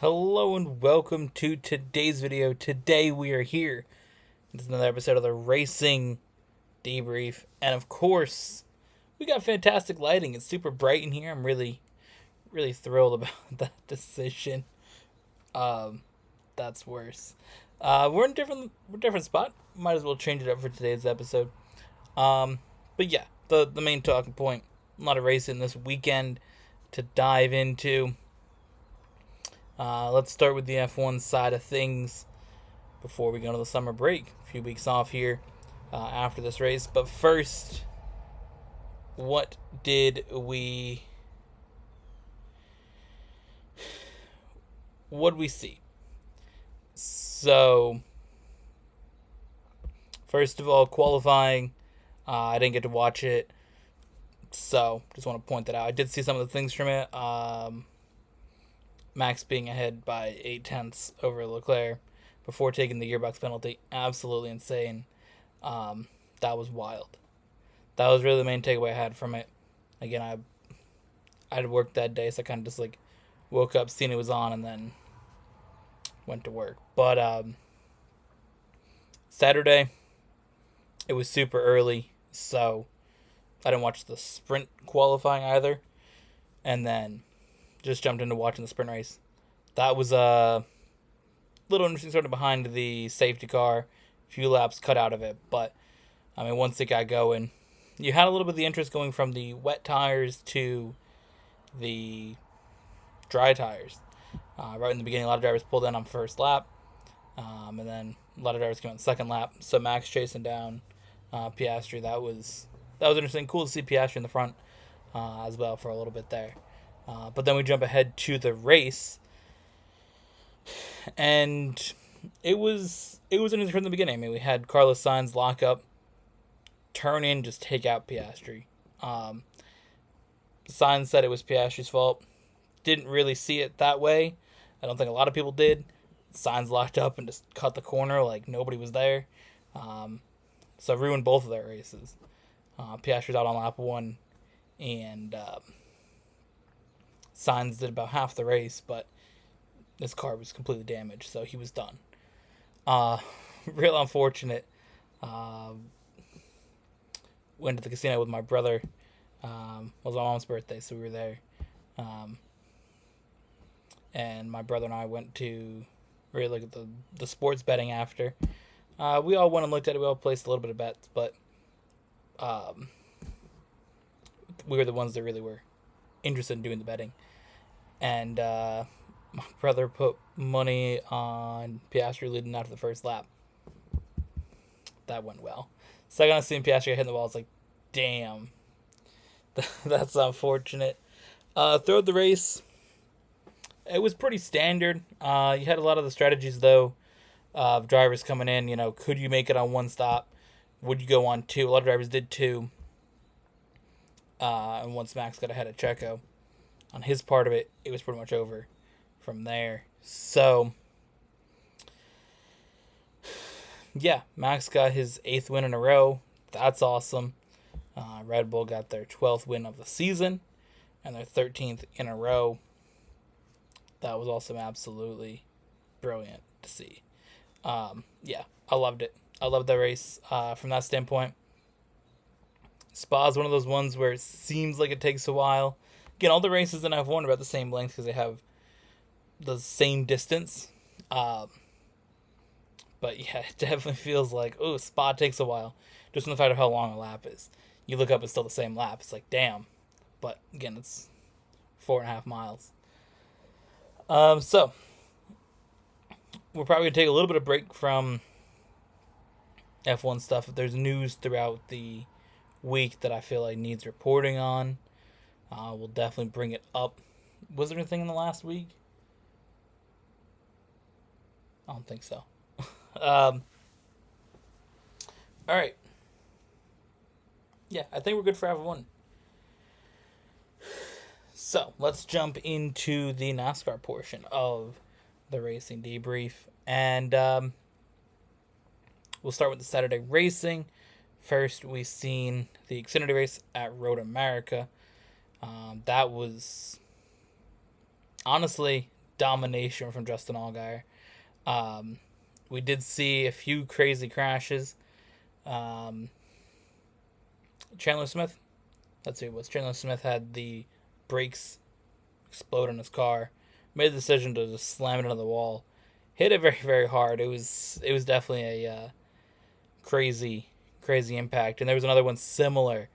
Hello and welcome to today's video. Today we are here. It's another episode of the Racing Debrief. And of course, we got fantastic lighting. It's super bright in here. I'm really thrilled about that decision. Um, that's worse. We're in a different spot. Might as well change it up for today's episode. But yeah, the main talking point. A lot of racing this weekend to dive into. Let's start with the F1 side of things before we go to the summer break. A few weeks off here after this race. But first, what did we see? So, first of all, qualifying. I didn't get to watch it, so just want to point that out. I did see some of the things from it. Max being ahead by 8/10 over Leclerc before taking the gearbox penalty. Absolutely insane. That was wild. That was really the main takeaway I had from it. Again, I had worked that day, so I kind of just woke up, seen it was on, and then went to work. But Saturday, it was super early, so I didn't watch the sprint qualifying either. And then just jumped into watching the sprint race. That was a little interesting, sort of behind the safety car. A few laps cut out of it, but I mean, once it got going, you had a little bit of the interest going from the wet tires to the dry tires. Right in the beginning, a lot of drivers pulled in on first lap, and then a lot of drivers came on second lap. So Max chasing down Piastri. That was interesting. Cool to see Piastri in the front as well for a little bit there. But then we jump ahead to the race, and it was interesting from the beginning. I mean, we had Carlos Sainz lock up, turn in, just take out Piastri. Sainz said it was Piastri's fault. Didn't really see it that way. I don't think a lot of people did. Sainz locked up and just cut the corner like nobody was there. So ruined both of their races. Piastri's out on lap one, and Sainz did about half the race, but his car was completely damaged, so he was done. Real unfortunate. Went to the casino with my brother. It was my mom's birthday, so we were there. And my brother and I went to really look at the sports betting after. We all went and looked at it. We all placed a little bit of bets, but we were the ones that really were interested in doing the betting. And my brother put money on Piastri leading after the first lap. That went well. Second, I seen Piastri hitting the wall. It's like, damn, that's unfortunate. Throughout the race, it was pretty standard. You had a lot of the strategies though of drivers coming in. You know, could you make it on one stop? Would you go on two? A lot of drivers did two. And once Max got ahead of Checo on his part of it, it was pretty much over from there. So, yeah, Max got his 8th win in a row. That's awesome. Red Bull got their 12th win of the season and their 13th in a row. That was also absolutely brilliant to see. Yeah, I loved it. I loved that race from that standpoint. Spa's one of those ones where it seems like it takes a while. Again, all the races in F1 are about the same length because they have the same distance. But yeah, it definitely feels like, oh, Spa takes a while. Just from the fact of how long a lap is. You look up, it's still the same lap. It's like, damn. But again, it's 4.5 miles. So, we're probably going to take a little bit of break from F1 stuff. If there's news throughout the week that I feel like needs reporting on, we'll definitely bring it up. Was there anything in the last week? I don't think so. All right. Yeah, I think we're good for F1. So let's jump into the NASCAR portion of the racing debrief, and we'll start with the Saturday racing. First, we seen the Xfinity race at Road America. That was honestly domination from Justin Allgaier. We did see a few crazy crashes. Chandler Smith, that's who it was. Chandler Smith had the brakes explode in his car, made the decision to just slam it into the wall, hit it very, very hard. It was definitely a crazy impact. And there was another one similar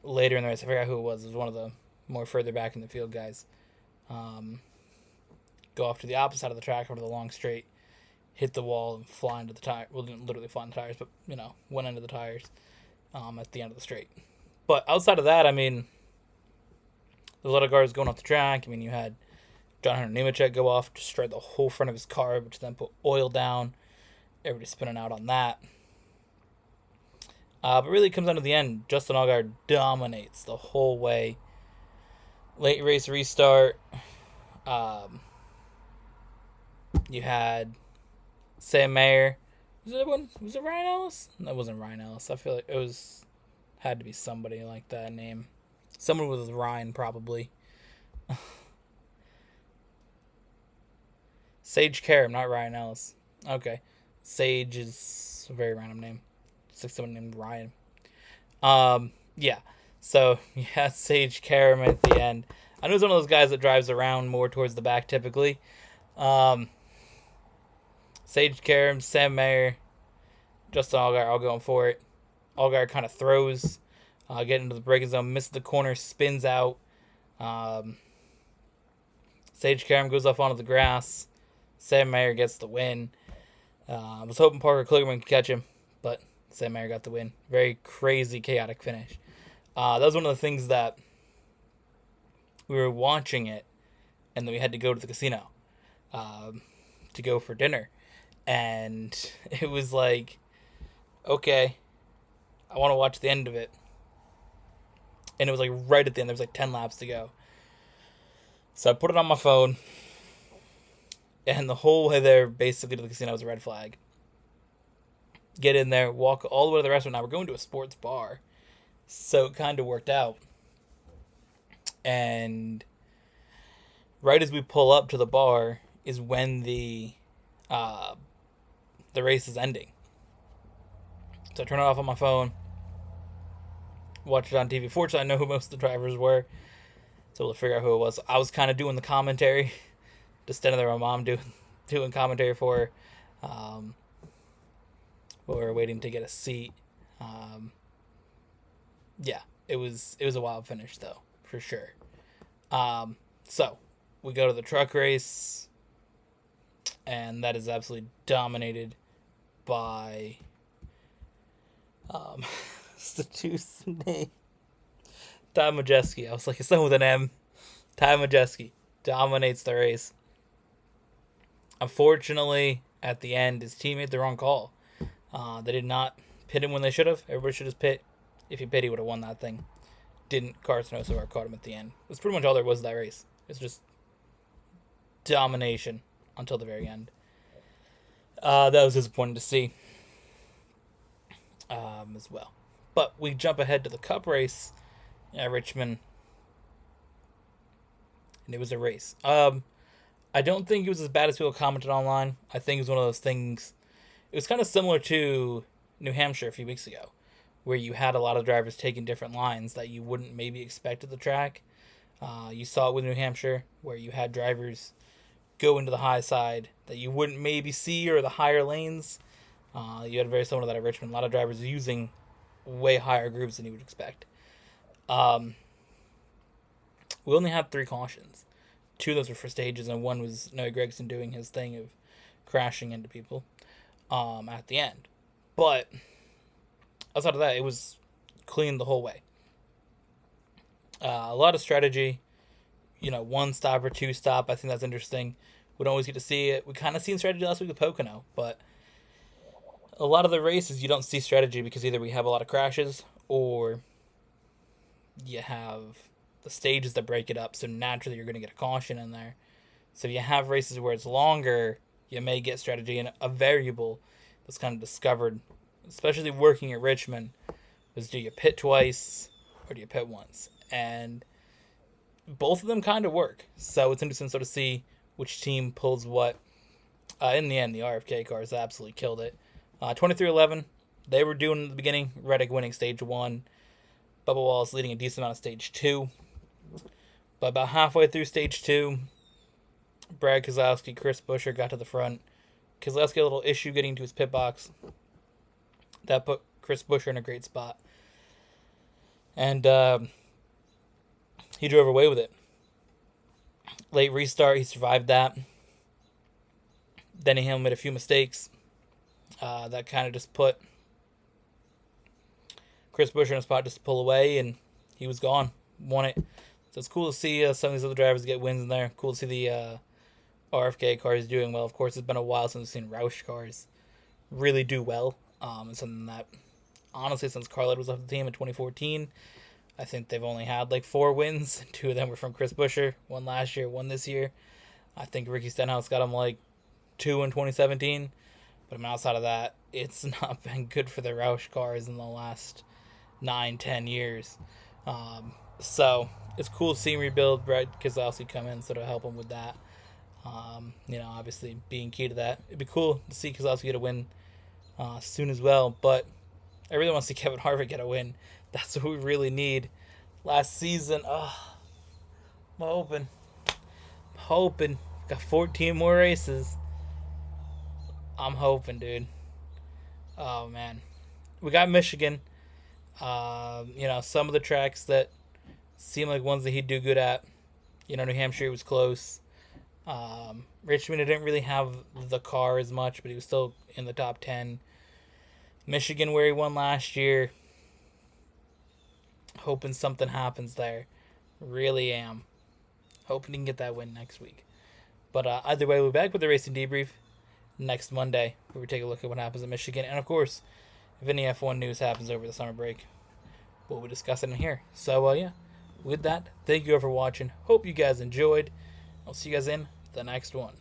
later in the race. I forgot who it was. It was one of the more further back in the field guys. Go off to the opposite side of the track over the long straight, hit the wall and fly into the tire. Well, didn't literally fly into the tires, but went into the tires at the end of the straight. But outside of that, I mean, there's a lot of cars going off the track. I mean, you had John Hunter Nemechek go off, destroyed the whole front of his car, which then put oil down. Everybody spinning out on that. But really, it comes down to the end. Justin Allgaier dominates the whole way. Late race restart. You had Sam Mayer. Was it Ryan Ellis? No, it wasn't Ryan Ellis. I feel like it had to be somebody like that name. Someone with Ryan, probably. Sage Karam, not Ryan Ellis. Okay. Sage is a very random name. It's like someone named Ryan. Yeah. So, you had Sage Karam at the end. I know he's one of those guys that drives around more towards the back typically. Sage Karam, Sam Mayer, Justin Allgaier all going for it. Allgaier kind of throws, getting into the braking zone, misses the corner, spins out. Sage Karam goes off onto the grass. Sam Mayer gets the win. I was hoping Parker Kligerman could catch him, but Sam Mayer got the win. Very crazy, chaotic finish. That was one of the things that we were watching it, and then we had to go to the casino to go for dinner. And it was like, okay, I want to watch the end of it. And it was like right at the end. There was like 10 laps to go. So I put it on my phone. And the whole way there, basically, to the casino was a red flag. Get in there, walk all the way to the restaurant. Now we're going to a sports bar. So it kind of worked out. And right as we pull up to the bar is when the race is ending. So I turn it off on my phone, watch it on TV. Fortunately, I know who most of the drivers were, so able to figure out who it was. I was kind of doing the commentary, just standing there with my mom doing commentary for her. We were waiting to get a seat. Yeah, it was a wild finish though, for sure. So we go to the truck race, and that is absolutely dominated by what's the dude's name? Ty Majeski. I was like, it's not with an M. Ty Majeski dominates the race. Unfortunately, at the end, his team made the wrong call. They did not pit him when they should have. Everybody should have pit. If he pit, he would have won that thing. Didn't. Carson Osar caught him at the end. That's pretty much all there was to that race. It's just domination until the very end. That was disappointing to see as well. But we jump ahead to the Cup race at Richmond, and it was a race. I don't think it was as bad as people commented online. I think it was one of those things. It was kind of similar to New Hampshire a few weeks ago, where you had a lot of drivers taking different lines that you wouldn't maybe expect at the track. You saw it with New Hampshire, where you had drivers go into the high side that you wouldn't maybe see, or the higher lanes. You had very similar to that at Richmond. A lot of drivers using way higher groups than you would expect. We only had 3 cautions. 2 of those were for stages, and 1 was Noah Gragson doing his thing of crashing into people at the end. But outside of that, it was clean the whole way. A lot of strategy. 1 stop or 2 stop. I think that's interesting. We don't always get to see it. We kind of seen strategy last week with Pocono, but a lot of the races you don't see strategy because either we have a lot of crashes or you have the stages that break it up, so naturally you're going to get a caution in there. So if you have races where it's longer, you may get strategy, and a variable that's kind of discovered, especially working at Richmond, is do you pit twice or do you pit once? And both of them kind of work. So it's interesting to see which team pulls what. In the end, the RFK cars absolutely killed it. 23-11, they were doing in the beginning. Reddick winning stage 1. Bubba Wallace leading a decent amount of stage 2. But about halfway through stage 2, Brad Keselowski, Chris Buescher got to the front. Keselowski had a little issue getting to his pit box. That put Chris Buescher in a great spot. And he drove away with it. Late restart, he survived that. Denny Hamlin made a few mistakes. That kind of just put Chris Buescher in a spot just to pull away, and he was gone. Won it. So it's cool to see some of these other drivers get wins in there. Cool to see the RFK cars doing well. Of course, it's been a while since we've seen Roush cars really do well. It's something that, honestly, since Carlett was off the team in 2014, I think they've only had like 4 wins. 2 of them were from Chris Buescher. 1 last year, 1 this year. I think Ricky Stenhouse got him like 2 in 2017. But outside of that, it's not been good for the Roush cars in the last 9-10 years. So it's cool to see him rebuild. Brad Keselowski come in, so to help him with that. Obviously being key to that. It'd be cool to see Keselowski get a win soon as well. But I really want to see Kevin Harvick get a win. That's what we really need. Last season, I'm hoping. Got 14 more races. I'm hoping, dude. Oh, man. We got Michigan. Some of the tracks that seem like ones that he'd do good at. New Hampshire was close. Richmond, he didn't really have the car as much, but he was still in the top 10. Michigan, where he won last year. Hoping something happens there. Really am. Hoping he can get that win next week. But either way, we'll be back with the racing debrief next Monday, where we take a look at what happens in Michigan. And, of course, if any F1 news happens over the summer break, we'll be discussing it here. So, with that, thank you all for watching. Hope you guys enjoyed. I'll see you guys in the next one.